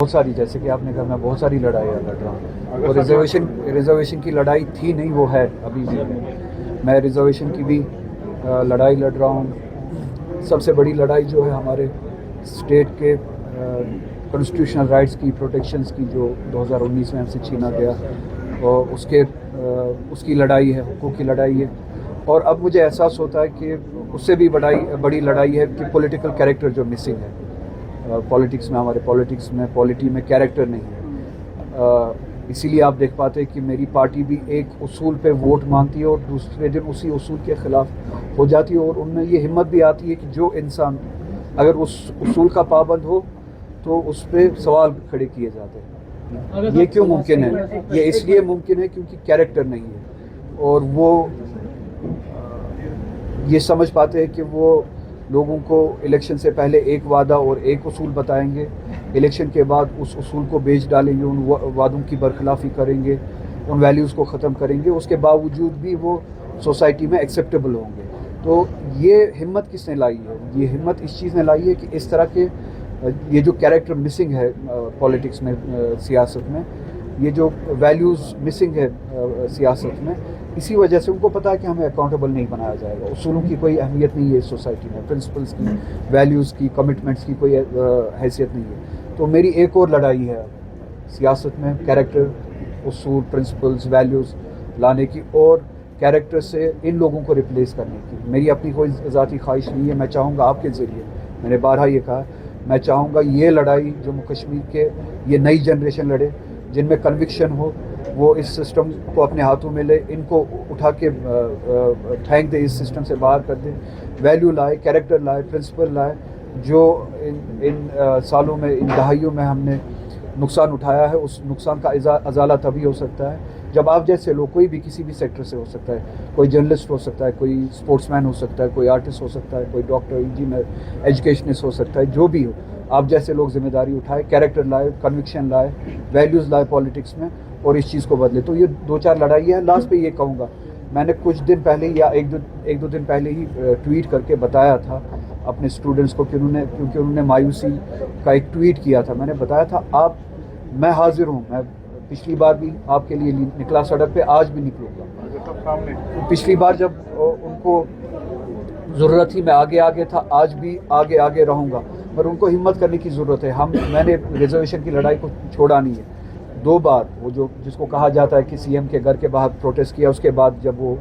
بہت ساری، جیسے کہ آپ نے کہا میں بہت ساری لڑائیاں لڑ رہا ہوں، اور ریزرویشن کی لڑائی تھی نہیں، وہ ہے ابھی بھی میں ریزرویشن کی بھی لڑائی لڑ رہا ہوں۔ سب سے بڑی لڑائی جو ہے ہمارے اسٹیٹ کے کانسٹیٹیوشنل رائٹس کی پروٹیکشنز کی، جو 2019 میں ہم سے چھینا گیا، اور اس کی لڑائی ہے، حقوق کی لڑائی ہے۔ اور اب مجھے احساس ہوتا ہے کہ اس سے بھی بڑی لڑائی ہے کہ پولیٹیکل کیریکٹر جو مسنگ ہے پالیٹکس میں، ہمارے پالیٹی میں کیریکٹر نہیں ہے۔ اسی لیے آپ دیکھ پاتے کہ میری پارٹی بھی ایک اصول پہ ووٹ مانگتی ہے اور دوسرے دن اسی اصول کے خلاف ہو جاتی ہے، اور ان میں یہ ہمت بھی آتی ہے کہ جو انسان اگر اس اصول کا پابند ہو تو اس پہ سوال کھڑے کیے جاتے ہیں۔ یہ کیوں ممکن ہے؟ یہ اس لیے ممکن ہے کیونکہ کیریکٹر نہیں ہے، اور وہ یہ سمجھ پاتے ہیں کہ وہ لوگوں کو الیکشن سے پہلے ایک وعدہ اور ایک اصول بتائیں گے، الیکشن کے بعد اس اصول کو بیچ ڈالیں گے، ان وعدوں کی برخلافی کریں گے، ان ویلیوز کو ختم کریں گے، اس کے باوجود بھی وہ سوسائٹی میں ایکسیپٹیبل ہوں گے۔ تو یہ ہمت کس نے لائی ہے؟ یہ ہمت اس چیز نے لائی ہے کہ اس طرح کے یہ جو کیریکٹر مسنگ ہے پالیٹکس میں، سیاست میں، یہ جو ویلیوز مسنگ ہے سیاست میں، اسی وجہ سے ان کو پتا ہے کہ ہمیں اکاؤنٹیبل نہیں بنایا جائے گا۔ اصولوں کی کوئی اہمیت نہیں ہے اس سوسائٹی میں، پرنسپلس کی، ویلیوز کی، کمٹمنٹس کی کوئی حیثیت نہیں ہے۔ تو میری ایک اور لڑائی ہے سیاست میں کیریکٹر، اصول، پرنسپلس، ویلیوز لانے کی، اور کیریکٹر سے ان لوگوں کو ریپلیس کرنے کی۔ میری اپنی کوئی ذاتی خواہش نہیں ہے، میں چاہوں گا آپ کے ذریعے، میں نے بارہا یہ کہا، میں چاہوں گا یہ لڑائی جموں کشمیر کے یہ نئی جنریشن لڑے، جن میں کنوکشن ہو، وہ اس سسٹم کو اپنے ہاتھوں میں لے، ان کو اٹھا کے پھینک دے، اس سسٹم سے باہر کر دے، ویلیو لائے، کیریکٹر لائے، پرنسپل لائے۔ جو ان سالوں میں، ان دہائیوں میں ہم نے نقصان اٹھایا ہے، اس نقصان کا ازالہ تبھی ہو سکتا ہے جب آپ جیسے لوگ، کوئی بھی کسی بھی سیکٹر سے ہو سکتا ہے، کوئی جرنلسٹ ہو سکتا ہے، کوئی اسپورٹس مین ہو سکتا ہے، کوئی آرٹسٹ ہو سکتا ہے، کوئی ڈاکٹر، انجینئر، ایجوکیشنسٹ ہو سکتا ہے، جو بھی ہو، آپ جیسے لوگ ذمہ داری اٹھائے، کیریکٹر لائے، کنوکشن لائے، ویلیوز لائے پالیٹکس میں، اور اس چیز کو بدلے۔ تو یہ دو چار لڑائی ہے۔ لاسٹ پہ یہ کہوں گا، میں نے کچھ دن پہلے یا ایک دو دن پہلے ہی ٹویٹ کر کے بتایا تھا اپنے اسٹوڈنٹس کو، کیونکہ انہوں نے مایوسی کا ایک ٹویٹ کیا تھا، میں نے بتایا تھا میں حاضر ہوں، میں پچھلی بار بھی آپ کے لیے نکلا سڑک پہ، آج بھی نکلوں گا۔ پچھلی بار جب ان کو ضرورت تھی میں آگے تھا، آج بھی آگے رہوں گا، پر ان کو ہمت کرنے کی ضرورت ہے۔ میں نے ریزرویشن کی لڑائی کو چھوڑا نہیں ہے۔ 2 بار وہ جس کو کہا جاتا ہے کہ سی ایم کے گھر کے باہر پروٹیسٹ کیا، اس کے بعد جب وہ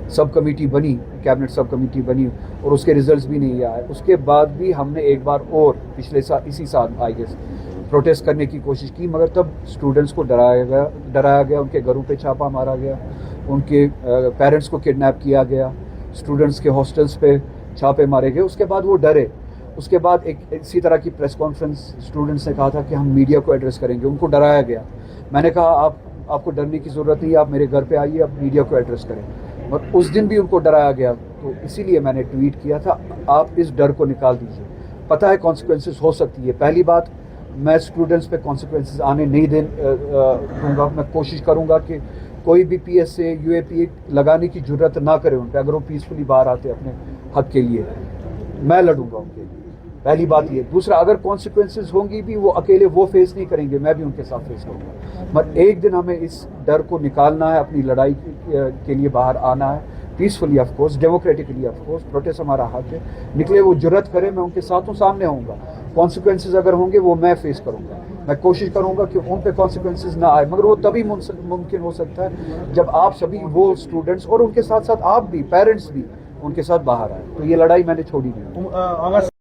سب کمیٹی بنی، کیبنٹ سب کمیٹی بنی، اور اس کے ریزلٹس بھی نہیں آئے، اس کے بعد بھی ہم نے ایک بار اور پچھلے سال، اسی سال آئی گیس، پروٹیسٹ کرنے کی کوشش کی، مگر تب اسٹوڈنٹس کو ڈرایا گیا، ان کے گھروں پہ چھاپا مارا گیا، ان کے پیرنٹس کو کڈنیپ کیا گیا، اسٹوڈنٹس کے ہاسٹلس پہ چھاپے مارے گئے۔ اس کے بعد وہ ڈرے۔ اس کے بعد ایک اسی طرح کی پریس کانفرنس اسٹوڈنٹس نے کہا تھا کہ ہم میڈیا کو ایڈریس کریں گے، ان کو ڈرایا گیا۔ میں نے کہا آپ کو ڈرنے کی ضرورت نہیں ہے، آپ میرے گھر پہ آئیے، آپ میڈیا کو ایڈریس کریں، اور اس دن بھی ان کو ڈرایا گیا۔ تو اسی لیے میں نے ٹویٹ کیا تھا، آپ اس ڈر کو نکال دیجیے، پتہ ہے کانسیکوینسز ہو سکتی ہے۔ پہلی بات، میں اسٹوڈنٹس پہ کانسیکوینسز آنے نہیں دوں گا، میں کوشش کروں گا کہ کوئی بھی پی ایس اے، یو اے پی لگانے کی جرت نہ کرے ان پہ، اگر وہ پیسفلی باہر آتے اپنے حق کے لیے، میں لڑوں گا ان کے لیے۔ پہلی بات یہ۔ دوسرا، اگر کانسیکوینسز ہوں گی بھی، وہ اکیلے وہ فیس نہیں کریں گے، میں بھی ان کے ساتھ فیس کروں گا۔ مگر ایک دن ہمیں اس ڈر کو نکالنا ہے، اپنی لڑائی کے لیے باہر آنا ہے، peacefully of course, democratically of course, protest ہمارا حق ہے۔ نکلے، وہ جرت کرے، میں ان کے ساتھوں سامنے ہوں گا۔ کانسیکوینسز اگر ہوں گے وہ میں فیس کروں گا، میں کوشش کروں گا کہ ان پہ کانسیکوینسز نہ آئے، مگر وہ تبھی ممکن ہو سکتا ہے جب آپ سبھی، وہ اسٹوڈنٹس اور ان کے ساتھ ساتھ آپ بھی، پیرنٹس بھی ان کے ساتھ باہر آئے۔ تو یہ لڑائی میں نے چھوڑی نہیں۔